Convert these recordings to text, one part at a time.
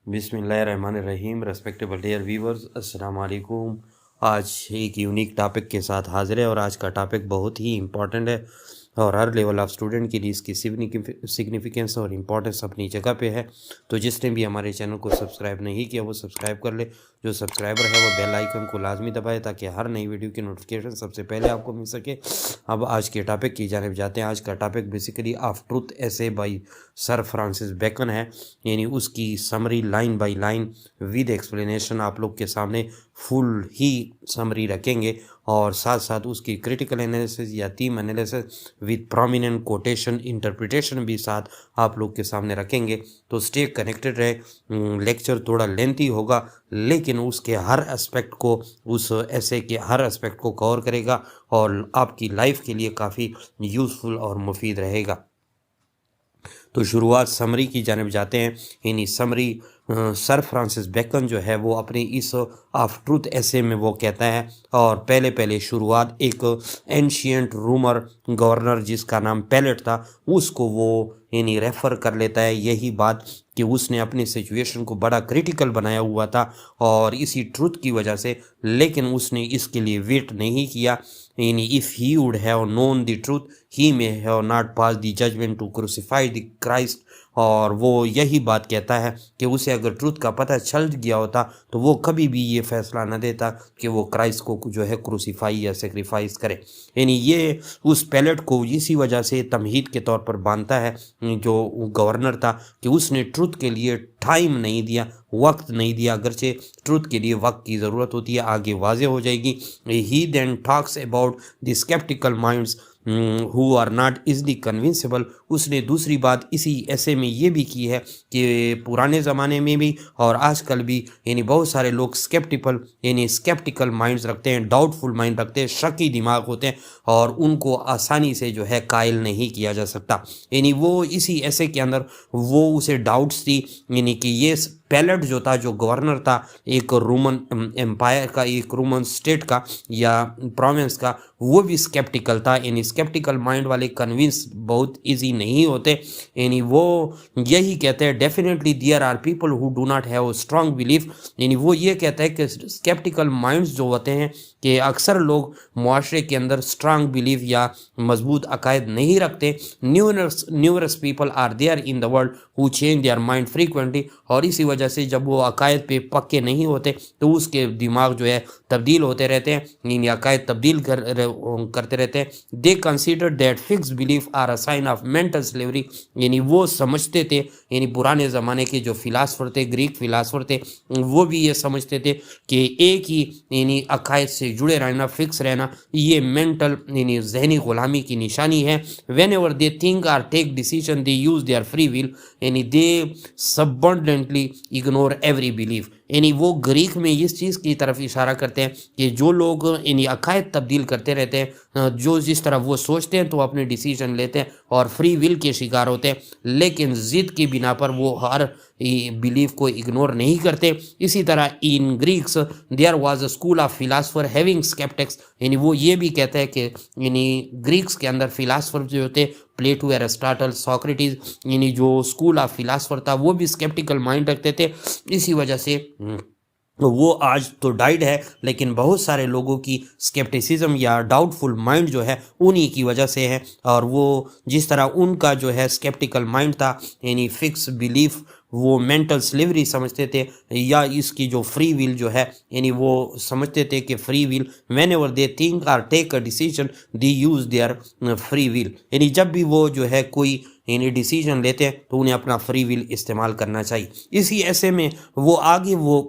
बिस्मिल्लाहिर्रहमानिर्रहीम। Respectable dear viewers, अस्सलाम वालेकुम। आज एक यूनिक टॉपिक के साथ हाजिर है और आज का टॉपिक बहुत ही इम्पॉर्टेंट है और हर लेवल ऑफ स्टूडेंट के लिए इसकी सिग्निफिकेंस और इम्पोर्टेंस अपनी जगह पे है। तो जिसने भी हमारे चैनल को सब्सक्राइब नहीं किया वो सब्सक्राइब कर ले। जो सब्सक्राइबर है वो बेल आइकन को लाजमी दबाए ताकि हर नई वीडियो की नोटिफिकेशन सबसे पहले आपको मिल सके। अब आज के टॉपिक की जानिब जाते हैं। आज का टॉपिक बेसिकली ऑफ ट्रूथ ऐसे बाई सर फ्रांसिस बेकन है, यानी उसकी summary line by line with explanation आप लोग के सामने फुल ही समरी रखेंगे और साथ साथ उसकी क्रिटिकल एनालिसिस या theme analysis with prominent quotation interpretation भी साथ आप लोग के सामने रखेंगे। तो स्टे कनेक्टेड रहे। लेक्चर थोड़ा लेंथी होगा लेकिन उसके हर एस्पेक्ट को, उस ऐसे के हर एस्पेक्ट को कवर करेगा और आपकी लाइफ के लिए काफ़ी यूज़फुल और मुफीद रहेगा। तो शुरुआत समरी की जानिब जाते हैं। यानी समरी सर फ्रांसिस बेकन जो है वो अपनी इस ऑफ ट्रूथ ऐसे में वो कहता है, और पहले शुरुआत एक एंशियंट रूमर गवर्नर जिसका नाम पैलेट था उसको वो यानी रेफ़र कर लेता है। यही बात कि उसने अपनी सिचुएशन को बड़ा क्रिटिकल बनाया हुआ था और इसी ट्रूथ की वजह से, लेकिन उसने इसके लिए वेट नहीं किया। यानी if he would have known the truth he may have not pass the judgement to crucify the Christ. और वो यही बात कहता है कि उसे अगर ट्रूथ का पता चल गया होता तो वो कभी भी ये फैसला न देता कि वो क्राइस्ट को जो है क्रूसीफाई या सेक्रीफाइस करे। यानी ये उस पैलेट को इसी वजह से तमहीद के तौर पर बांधता है जो गवर्नर था कि उसने ट्रूथ के लिए टाइम नहीं दिया, वक्त नहीं दिया। अगरचे ट्रूथ के लिए वक्त की ज़रूरत होती है, आगे वाज़ेह हो जाएगी। He then talks about the sceptical minds who are not easily convincible. उसने दूसरी बात इसी ऐसे में ये भी की है कि पुराने ज़माने में भी और आजकल भी यानी बहुत सारे लोग स्केप्टिकल माइंड्स रखते हैं, डाउटफुल माइंड रखते हैं, शकी दिमाग होते हैं और उनको आसानी से जो है कायल नहीं किया जा सकता। यानी वो इसी ऐसे के अंदर वो उसे डाउट्स थी, यानी कि ये पैलेट जो था, जो गवर्नर था एक रोमन एम्पायर का, एक रोमन स्टेट का या प्रोविंस का, वो भी स्केप्टिकल था। यानी स्केप्टिकल माइंड वाले कन्विंस बहुत इजी नहीं होते। यानी वो यही कहते हैं definitely there are people who do not have strong belief. यानी वो ये कहता है कि स्केप्टिकल माइंड्स जो होते हैं कि अक्सर लोग मुआशरे के अंदर स्ट्रांग बिलीफ या मजबूत अकायद नहीं रखते। Numerous people are there in the world who change their mind frequently. और इसी वजह से जब वो अकायद पे पक्के नहीं होते तो उसके दिमाग जो है तब्दील होते रहते हैं, यानी अकायद तब्दील करते रहते हैं। They consider that fixed belief are a sign of mental slavery. यानी वो समझते थे, यानी पुराने ज़माने के जो फिलासफर थे, ग्रीक फिलासफर थे, वो भी ये समझते थे कि एक ही यानी अकायद से जुड़े रहना, फिक्स रहना, ये मेंटल यानी जहनी गुलामी की निशानी है। Whenever they think or take decision they use their free will, यानी they subsequently ignore every belief. यानी वो ग्रीक में इस चीज़ की तरफ इशारा करते हैं कि जो लोग यानी अकायद तब्दील करते रहते हैं, जो जिस तरह वो सोचते हैं तो अपने डिसीजन लेते हैं और फ्री विल के शिकार होते हैं, लेकिन ज़िद की बिना पर वो हर बिलीफ को इग्नोर नहीं करते। इसी तरह in Greeks there was a school of philosopher having sceptics. यानी वो ये भी कहता है कि यानी ग्रीक्स के अंदर फिलासफर जो होते, प्लेटो, एरिस्टोटल, सोक्रेटिस, यानी जो स्कूल ऑफ फिलासफर था वो भी स्केप्टिकल माइंड रखते थे। इसी वजह से वो आज तो डाइड है, लेकिन बहुत सारे लोगों की स्केप्टिसिज्म या डाउटफुल माइंड जो है उन्हीं की वजह से है। और वो जिस तरह उनका जो है स्केप्टिकल माइंड था, यानी फिक्स बिलीफ, वो मेंटल स्लेवरी समझते थे, या इसकी जो फ्री विल जो है, यानी वो समझते थे कि free will whenever they think or take a decision they use their free will. यानी जब भी वो जो है कोई यानी डिसीजन लेते हैं तो उन्हें अपना फ्री विल इस्तेमाल करना चाहिए। इसी ऐसे में वो आगे वो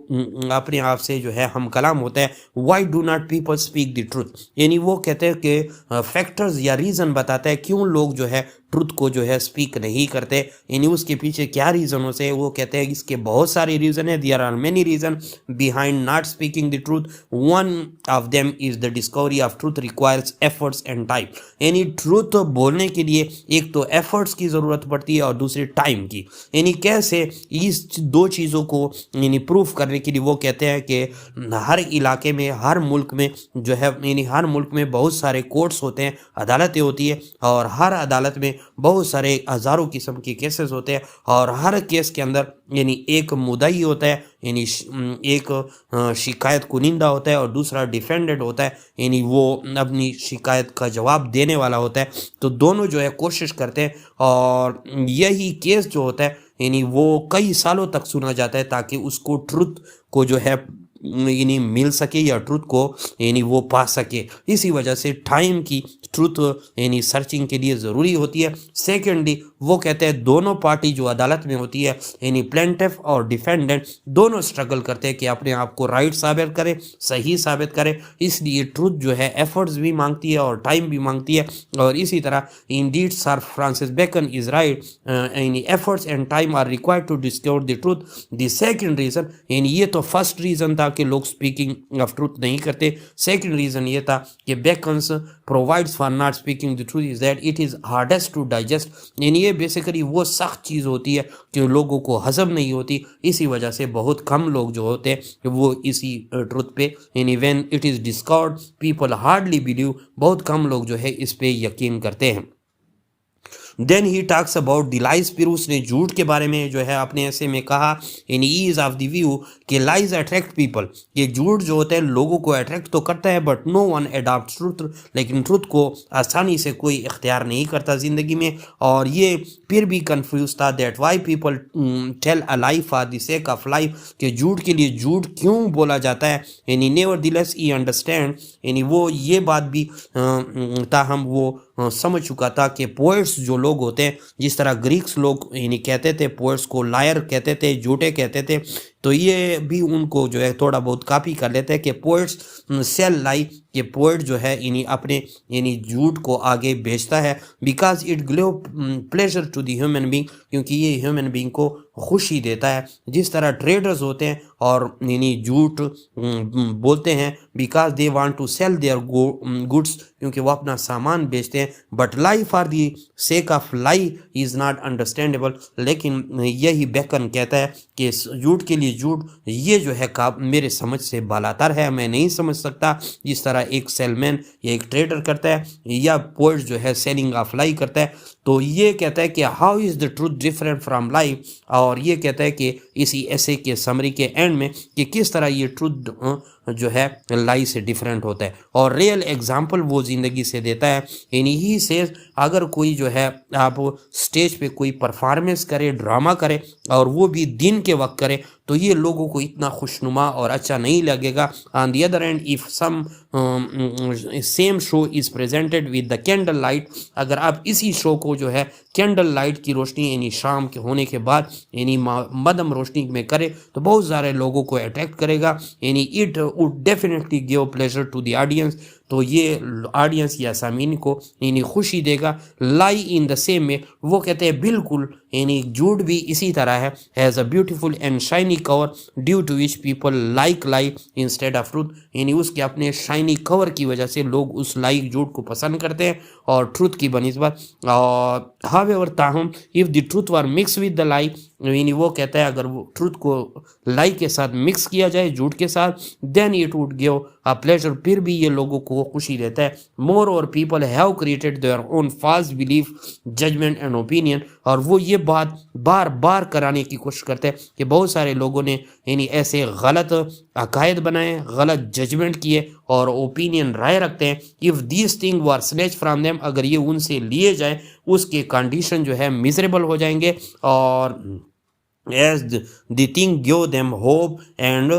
अपने आप से जो है हम कलाम होता है, why do not people speak the truth. यानी वो कहते हैं कि फैक्टर्स या रीज़न बताता है क्यों लोग जो है ट्रुथ को जो है स्पीक नहीं करते, यानी उसके पीछे क्या रीज़न से। वो कहते हैं इसके बहुत सारे रीज़न है, there are many reason behind not speaking the truth. One of them is the discovery of truth requires efforts and time. यानी ट्रूथ बोलने के लिए एक तो एफर्ट्स की ज़रूरत पड़ती है और दूसरी टाइम की। यानी कैसे इस दो चीज़ों को यानी प्रूफ करने के लिए वो कहते हैं कि हर इलाके में, हर मुल्क में जो है, यानी हर मुल्क में बहुत सारे कोर्ट्स होते हैं, अदालतें होती है, और हर अदालत में बहुत सारे हज़ारों किस्म के केसेस होते हैं और हर केस के अंदर यानी एक मुद्दाई होता है, यानी एक शिकायत कुनिंदा होता है और दूसरा डिफेंडेड होता है, यानी वो अपनी शिकायत का जवाब देने वाला होता है। तो दोनों जो है कोशिश करते हैं और यही केस जो होता है यानी वो कई सालों तक सुना जाता है ताकि उसको ट्रुथ को जो है यानी मिल सके या ट्रुथ को यानी वो पा सके। इसी वजह से टाइम की ट्रुथ यानी सर्चिंग के लिए ज़रूरी होती है। सेकेंडली वो कहते हैं दोनों पार्टी जो अदालत में होती है यानी प्लेंटिफ और डिफेंडेंट दोनों स्ट्रगल करते हैं कि अपने आप को राइट साबित करें, सही साबित करें। इसलिए ट्रुथ जो है एफर्ट्स भी मांगती है और टाइम भी मांगती है। और इसी तरह indeed sir Francis Bacon is right, यानी efforts and time are required to discover the truth. The second reason, यानी ये तो फर्स्ट रीज़न था कि लोग स्पीकिंग ऑफ ट्रूथ नहीं करते। सेकंड रीज़न ये था कि Bacon's provides for not speaking the truth is that it is hardest to digest, यानी ये बेसिकली वो सख्त चीज़ होती है कि लोगों को हजम नहीं होती। इसी वजह से बहुत कम लोग जो होते हैं वो इसी ट्रूथ पे यानी when it is discovered people hardly believe, बहुत कम लोग जो है इस पे यकीन करते हैं। Then he talks about the lies, फिर उसने झूठ के बारे में जो है अपने ऐसे में कहा in is of the view कि लाइज अट्रैक्ट पीपल, ये झूठ जो होता है लोगों को अट्रैक्ट तो करता है but no one adopt truth, लेकिन ट्रूथ को आसानी से कोई इख्तियार नहीं करता ज़िंदगी में। और ये फिर भी कंफ्यूज था that why people tell a lie for the sake of life, कि झूठ के लिए झूठ क्यों बोला जाता है। यानी नेवर दिलेस ई अंडरस्टैंड, यानी वो ये बात भी ताहम वो समझ चुका था कि पोएट्स जो लोग होते हैं, जिस तरह ग्रीक्स लोग यानी कहते थे पोएट्स को लायर कहते थे, झूठे कहते थे, तो ये भी उनको जो है थोड़ा बहुत कॉपी कर लेते हैं कि पोएट्स सेल लाई, कि पोएट जो है यानी अपने यानी झूठ को आगे भेजता है because it give pleasure to the human being, क्योंकि ये ह्यूमन बीइंग को खुशी देता है। जिस तरह ट्रेडर्स होते हैं और यानी झूठ बोलते हैं because they want to sell their goods, क्योंकि वो अपना सामान बेचते हैं। But lie for the sake of lie is not understandable, लेकिन यही बेकन कहता है कि झूठ के लिए झूठ ये जो है का मेरे समझ से बालातर है, मैं नहीं समझ सकता। जिस तरह एक सेलमैन या एक ट्रेडर करता है या पोएट जो है सेलिंग ऑफ लाई करता है, तो ये कहता है कि how is the truth different from lie, और ये कहता है कि इसी ऐसे के समरी के एंड में कि किस तरह ये ट्रूथ जो है लाई से डिफरेंट होता है। और रियल एग्जांपल वो ज़िंदगी से देता है। यानी ही से अगर कोई जो है आप स्टेज पे कोई परफॉर्मेंस करे, ड्रामा करे और वो भी दिन के वक्त करे, तो ये लोगों को इतना खुशनुमा और अच्छा नहीं लगेगा। On the other end if some same show is presented with the candle light, अगर आप इसी शो को जो है कैंडल लाइट की रोशनी यानी शाम के होने के बाद यानी मदम रोशनी में करे, तो बहुत सारे लोगों को अट्रैक्ट करेगा। यानी it would definitely give pleasure to the audience, तो ये ऑडियंस या सामीन को यानी खुशी देगा। लाई इन द सेम में वो कहते हैं बिल्कुल यानी झूठ भी इसी तरह है, has a beautiful and shiny cover due to which people like lie instead of truth, यानी उसके अपने शाइनी कवर की वजह से लोग उस लाइक झूठ को पसंद करते हैं और ट्रूथ की बनिस्बत। और हावेवर ताहम if the truth were mix with the lie, यानी वो कहता है अगर वो ट्रूथ को लाई के साथ मिक्स किया जाए झूठ के साथ, then it would give a pleasure, फिर भी ये लोगों को खुशी देता है। मोर और people have created their own false belief, judgement and opinion, और वो ये बात बार बार कराने की कोशिश करते हैं कि बहुत सारे लोगों ने यानी ऐसे गलत अकायद बनाए, गलत जजमेंट किए और ओपिनियन राय रखते हैं। If this thing were snatch from them, अगर ये उनसे लिए जाए उसके कंडीशन जो है मिजरेबल हो जाएंगे। और as the thing give them hope and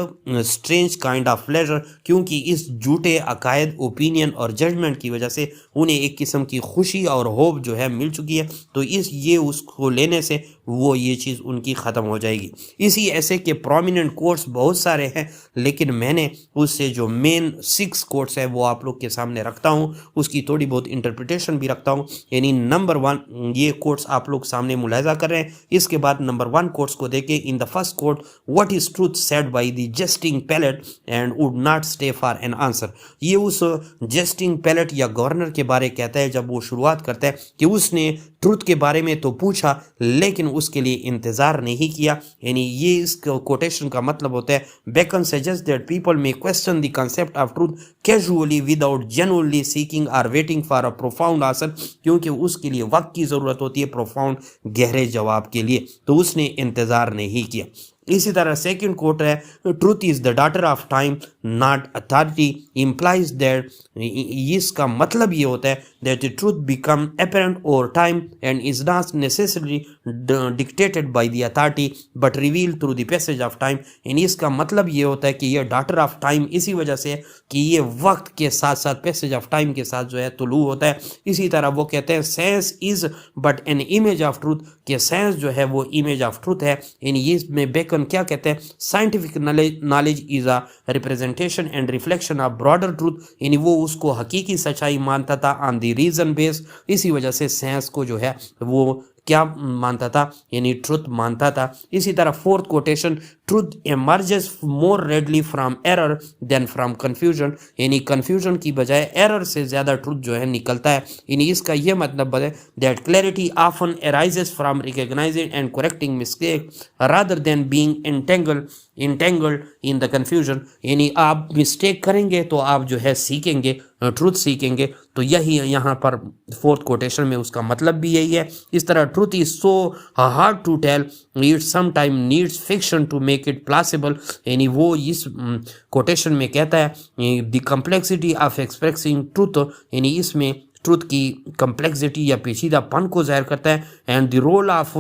strange kind of pleasure, क्योंकि इस झूठे अकायद, ओपिनियन और जजमेंट की वजह से उन्हें एक किस्म की खुशी और होप जो है मिल चुकी है, तो ये उसको लेने से वो ये चीज़ उनकी ख़त्म हो जाएगी। इसी ऐसे के प्रोमिनेंट कोट्स बहुत सारे हैं, लेकिन मैंने उससे जो मेन 6 कोट्स है वो आप लोग के सामने रखता हूँ, उसकी थोड़ी बहुत इंटरप्रिटेशन भी रखता हूँ। यानी नंबर 1 ये कोट्स आप लोग सामने मुलाहिजा कर रहे हैं, इसके बाद नंबर 1 कोट्स को देखें, in the first quote what is truth said by the jesting Pilate and would not stay for an answer. ये उस जेस्टिंग पैलेट या गवर्नर के बारे कहता है जब वो शुरुआत करता है कि उसने ट्रूथ के बारे में तो पूछा लेकिन उसके लिए इंतजार नहीं किया। यानी ये इस कोटेशन का मतलब होता है Bacon suggest that people may question the concept of truth casually without genuinely seeking और waiting for a profound answer, क्योंकि उसके लिए वक्त की जरूरत होती है प्रोफाउंड गहरे जवाब के लिए, तो उसने इंतजार नहीं किया। इसी तरह सेकंड कोट है truth is the daughter of time not authority implies that, इसका मतलब ये होता है that the truth become apparent over time and is not necessary dictated by the authority but reveal through the passage of time. यानी इसका मतलब ये होता है कि ये डॉटर ऑफ टाइम इसी वजह से है कि ये वक्त के साथ साथ पैसेज ऑफ टाइम के साथ जो है तुलू होता है। इसी तरह वो कहते हैं science is but an image of truth, कि साइंस जो है वो इमेज ऑफ ट्रूथ है। यानी इसमें बेकन क्या कहते हैं, scientific knowledge is a representation and reflection of broader truth, यानी वो उसको हकीकी सच्चाई मानता था ऑन द रीजन बेस। इसी वजह से साइंस को जो है वो क्या मानता था, यानी ट्रुथ मानता था। इसी तरह fourth quotation truth emerges more readily from error than from confusion, यानी कंफ्यूजन की बजाय एरर से ज़्यादा ट्रुथ जो है निकलता है। यानी इसका यह मतलब है that clarity often arises from recognising and correcting mistake rather than being entangled in the confusion, यानी आप मिस्टेक करेंगे तो आप जो है सीखेंगे, ट्रूथ सीखेंगे। तो यही यहाँ पर फोर्थ कोटेशन में उसका मतलब भी यही है। इस तरह truth is so hard to tell it sometime needs fiction to make it plausible, यानी वो इस कोटेशन में कहता है the complexity of expressing truth, यानी इसमें ट्रूथ की कम्प्लेक्सिटी या पेचीदापन को जाहिर करता है। And the role of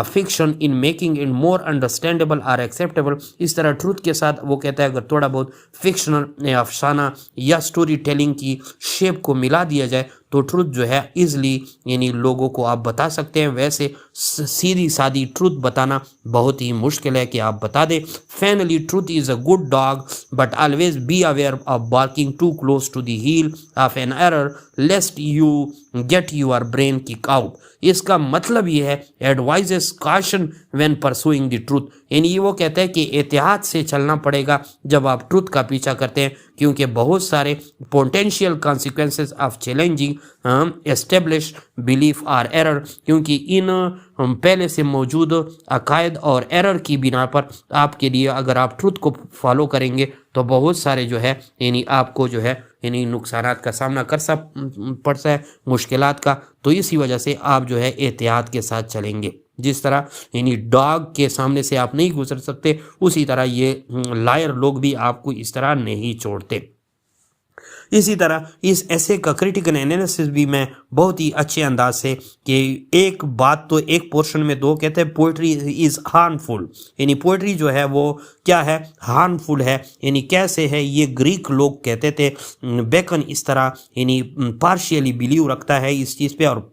fiction in making it more understandable और एक्सेप्टेबल, इस तरह ट्रूथ के साथ वो कहता है अगर थोड़ा बहुत फिक्शनल अफसाना या स्टोरी टेलिंग की शेप को मिला दिया जाए तो ट्रूथ जो है इजली यानी लोगों को आप बता सकते हैं। वैसे सीधी सादी ट्रूथ बताना बहुत ही मुश्किल है कि आप बता दें। Finally truth is a good dog but always be aware of barking too close to the heel of an error lest you get your brain kick out. इसका मतलब ये है advises caution when pursuing the truth, यानी वो कहता है कि एहतियात से चलना पड़ेगा जब आप ट्रूथ का पीछा करते हैं, क्योंकि बहुत सारे potential consequences of challenging establish belief और एरर, क्योंकि इन पहले से मौजूद अकायद और एरर की बिना पर आपके लिए अगर आप ट्रूथ को फॉलो करेंगे तो बहुत सारे जो है यानी आपको जो है यानी नुकसानात का सामना पड़ता है, मुश्किलात का। तो इसी वजह से आप जो है एहतियात के साथ चलेंगे। जिस तरह यानी डॉग के सामने से आप नहीं गुजर सकते, उसी तरह ये लायर लोग भी आपको इस तरह नहीं छोड़ते। इसी तरह इस ऐसे का क्रिटिकल एनालिसिस भी मैं बहुत ही अच्छे अंदाज से कि एक बात तो एक पोर्शन में दो कहते हैं पोइट्री इज हार्मफुल, यानी पोइट्री जो है वो क्या है, हार्मफुल है। यानी कैसे है, ये ग्रीक लोग कहते थे। बेकन इस तरह यानी पार्शियली बिलीव रखता है इस चीज़ पे और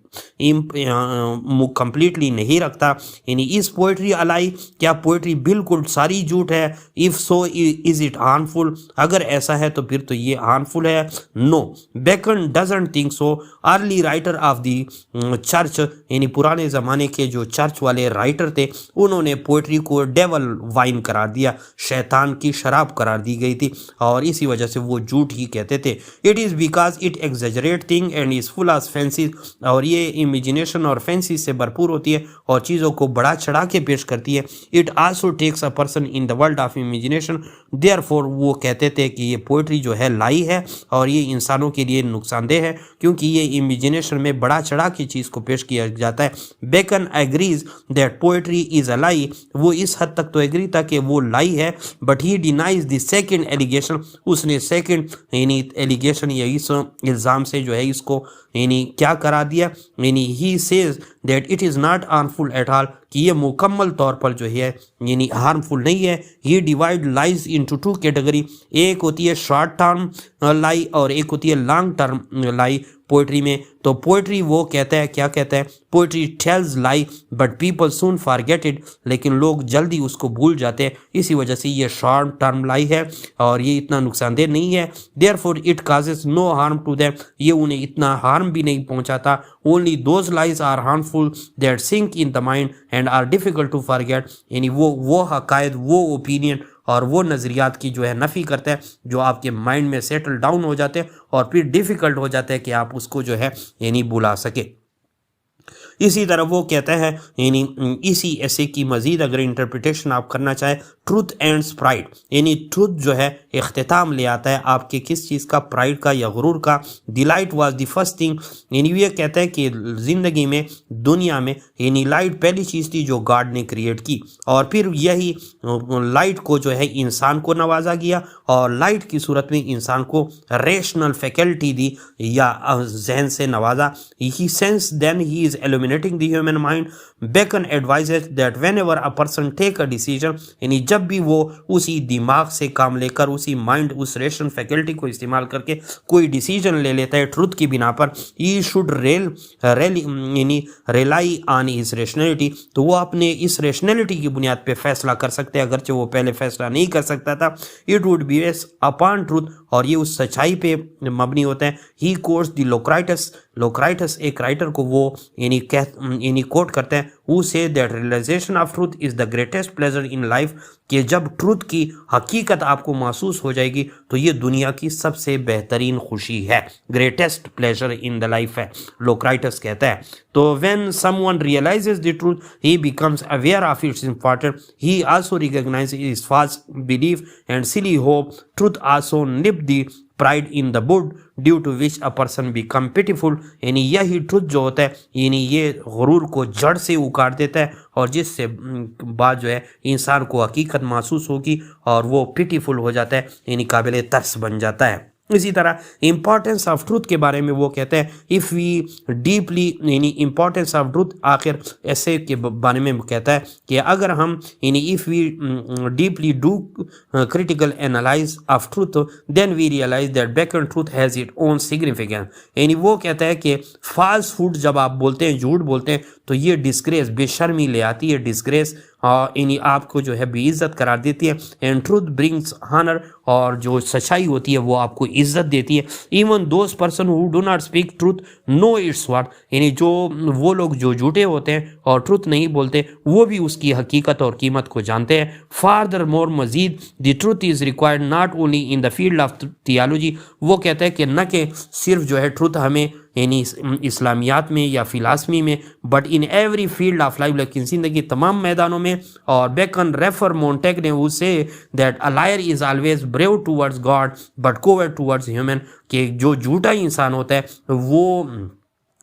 कंप्लीटली नहीं रखता। यानी इस पोइट्री अलाई, क्या पोइट्री बिल्कुल सारी झूठ है? If so is it harmful, अगर ऐसा है तो फिर तो ये हार्मफुल है। No, Bacon doesn't think so. Early writer of the church, यानी पुराने ज़माने के जो चर्च वाले राइटर थे, उन्होंने पोइट्री को डेवल वाइन करार दिया, शैतान की शराब करार दी गई थी, और इसी वजह से वो झूठ ही कहते थे। It is because it exaggerate thing and is full of fancies, और ये इमेजिनेशन और फैंसी से भरपूर होती है और चीज़ों को बड़ा चढ़ा के पेश करती है। It also takes a person in the world of imagination, therefore वो कहते थे कि ये पोइट्री जो है लाई है और ये इंसानों के लिए नुकसानदेह है, क्योंकि ये इमेजिनेशन में बड़ा चढ़ा की चीज़ को पेश किया जाता है। Bacon agrees that poetry is a lie, वो इस हद तक तो एग्री था कि वो लाई है, but he denies the second allegation, उसने सेकंड यानी एलिगेशन या इस इल्ज़ाम से जो है इसको यानी क्या करा दिया, यानी he says that it is not harmful at all, कि ये मुकम्मल तौर पर जो है यानी हार्मफुल नहीं है। He divide lies into two category, एक होती है शॉर्ट टर्म लाई और एक होती है लॉन्ग टर्म लाई। पोइट्री में। तो पोइट्री वो कहता है, क्या कहता है, poetry tells lie but people soon forget it, लेकिन लोग जल्दी उसको भूल जाते हैं। इसी वजह से ये शॉर्ट टर्म लाई है और ये इतना नुकसानदेह नहीं है। Therefore it causes no harm to them, ये उन्हें इतना हार्म भी नहीं पहुंचाता। Only those lies are harmful that sink in the mind and are difficult to forget, यानी वो हकायत, वो ओपिनियन और वो नज़रियात की जो है नफ़ी करता है जो आपके माइंड में सेटल डाउन हो जाते हैं और फिर डिफ़िकल्ट हो जाता है कि आप उसको जो है यानी भुला सके। इसी तरह वो कहता है, यानी इसी ऐसे की मज़ीद अगर इंटरप्रिटेशन आप करना चाहे, ट्रूथ एंड्स प्राइड, यानी ट्रूथ जो है इख्तिताम ले आता है आपके किस चीज़ का, प्राइड का या गुरूर का। Delight was the first thing, यानी ये कहता है कि ज़िंदगी में, दुनिया में, यानी लाइट पहली चीज़ थी जो गॉड ने क्रिएट की और फिर यही लाइट को जो है इंसान को नवाजा गया और लाइट की सूरत में इंसान को रेशनल फैकल्टी दी या जहन से नवाजा। He sense then he is illuminating the human mind. Bacon advises that whenever a person take a decision, यानी जब भी वो उसी दिमाग से काम लेकर, उसी माइंड, उस रेशन फैकल्टी को इस्तेमाल करके कोई डिसीजन ले लेता है ट्रुथ की बिना पर, he should rely on his rationality, तो वो अपने इस रेशनैलिटी की बुनियाद पे फैसला कर सकते हैं, अगरचे वो पहले फैसला नहीं कर सकता था। It would be based upon truth, और ये उस सच्चाई पे मबनी होता है। He quotes the लोक्राइटस एक राइटर को वो यानी कोट करते हैं, who say that realization of truth is the greatest pleasure in life, कि जब ट्रूथ की हकीकत आपको महसूस हो जाएगी तो ये दुनिया की सबसे बेहतरीन खुशी है, greatest pleasure in the life है, लोक्राइटस कहता है। तो when someone realizes the truth, he becomes aware of its importance. He also recognizes his false belief and silly hope. Truth also nip the pride in the bud, due to which a person become pitiful, यानी यही truth जो होता है, यानी ये गुरूर को जड़ से उखाड़ देता है और जिससे बाद जो है इंसान को हकीकत महसूस होगी और वो पिटीफुल हो जाता है, यानी काबिल तरस बन जाता है। इसी तरह इम्पॉर्टेंस ऑफ ट्रूथ के बारे में वो कहते हैं, इफ़ वी डीपली, यानी इम्पॉर्टेंस ऑफ ट्रूथ आखिर ऐसे के बारे में कहता है कि अगर हम, यानी if we deeply do critical analyse of truth, then we realise that Bacon truth has it own significance. यानी वो कहता है कि फॉल्स फूड जब आप बोलते हैं, झूठ बोलते हैं, तो ये डिस्ग्रेस, बेशर्मी ले आती है, डिस्ग्रेस, यानी आपको जो है बेइज्जत करार देती है। एंड ट्रूथ ब्रिंग्स हानर, और जो सच्चाई होती है वो आपको इज्जत देती है। Even those person who do not speak truth know it's what, यानी जो वो लोग जो झूठे होते हैं और ट्रूथ नहीं बोलते, वो भी उसकी हकीकत और कीमत को जानते हैं। फार्दर मोर, मजीद, the truth is required not only in the field of theology, वो कहता है कि न कि सिर्फ जो है ट्रूथ हमें यानी इस्लामियात में या फिलासफी में, but in every field of life, लेकिन ज़िंदगी तमाम मैदानों में। और बेकन रेफर मोन्टेग ने वो say that a liar is always brave towards God but coward towards human, कि जो झूठा इंसान होता है वो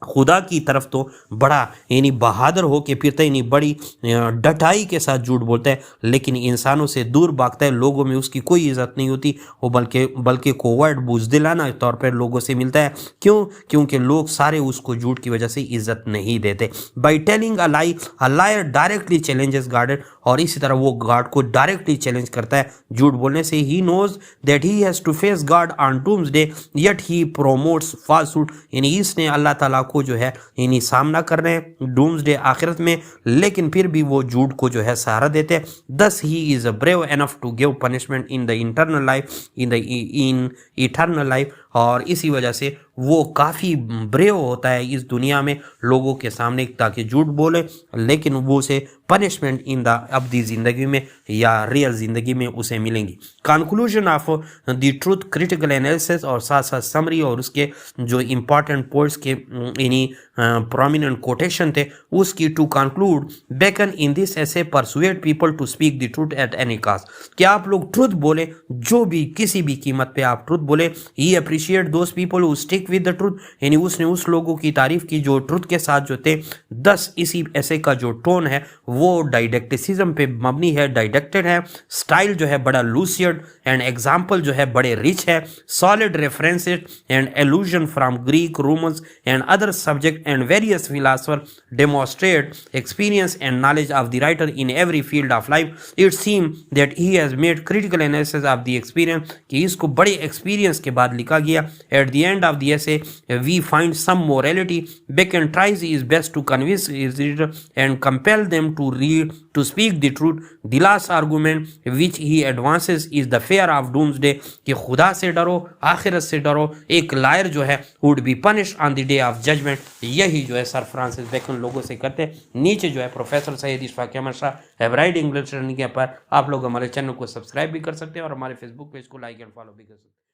खुदा की तरफ तो बड़ा यानी बहादुर हो के फिरता है, यानी बड़ी डटाई के साथ झूठ बोलता है, लेकिन इंसानों से दूर भागता है, लोगों में उसकी कोई इज्जत नहीं होती, वो बल्कि कोवर्ड बुज़दिलाना तौर पर लोगों से मिलता है। क्यों? क्योंकि लोग सारे उसको झूठ की वजह से इज्जत नहीं देते। By telling a liar directly challenges God, और इसी तरह वो गॉड को डायरेक्टली चैलेंज करता है झूठ बोलने से। He knows that he has to face God on doomsday, yet he promotes falsehood, यानी इसने अल्लाह ताला को जो है यानी सामना कर रहे हैं डूम्सडे आखिरत में, लेकिन फिर भी वो झूठ को जो है सहारा देते हैं। Thus he is brave enough to give punishment in the internal life, in eternal life, और इसी वजह से वो काफ़ी ब्रेव होता है इस दुनिया में लोगों के सामने ताकि झूठ बोले, लेकिन वो उसे पनिशमेंट इन द अब्दी ज़िंदगी में या रियल ज़िंदगी में उसे मिलेंगी। Conclusion of the truth, critical analysis और साथ साथ समरी और उसके जो इम्पॉर्टेंट पॉइंट्स के यानी प्रोमिनेंट कोटेशन थे उसकी। To conclude, Bacon in this essay persuade people to speak the truth at any cost, कि आप लोग ट्रूथ बोले, जो भी किसी भी कीमत पे आप ट्रूथ बोले। He appreciate those people who stick with the truth, यानी उसने उस लोगों की तारीफ की जो ट्रूथ के साथ जो थे। 10 इसी ऐसे का जो टोन है वो डाइडेक्टिसिज्म पे मबनी है, डाइडेक्टेड है। स्टाइल जो है बड़ा लूसियड एंड एग्जाम्पल जो है बड़े रिच है। Solid references and allusion from Greek, Romans and other subject and various philosopher demonstrate experience and knowledge of the writer in every field of life. It seem that he has made critical analysis of the experience, कि इसको बड़े experience के बाद लिखा गया। At the end of the जैसे we find some morality, Bacon tries is best to convince his reader and compel them to read to speak the truth. The last argument which he advances is the fear of doomsday, कि खुदा से डरो, आखिरत से डरो, एक liar जो है would be punish on the day of judgement. यही जो है सर फ्रांसिस बेकन लोगों से करते हैं। नीचे जो है professor Syed Ishfaq Ahmad Shah hybrid English learning के पर आप लोग हमारे चैनल को सब्सक्राइब भी कर सकते हैं और हमारे फेसबुक पेज को लाइक एंड फॉलो भी कर सकते हैं।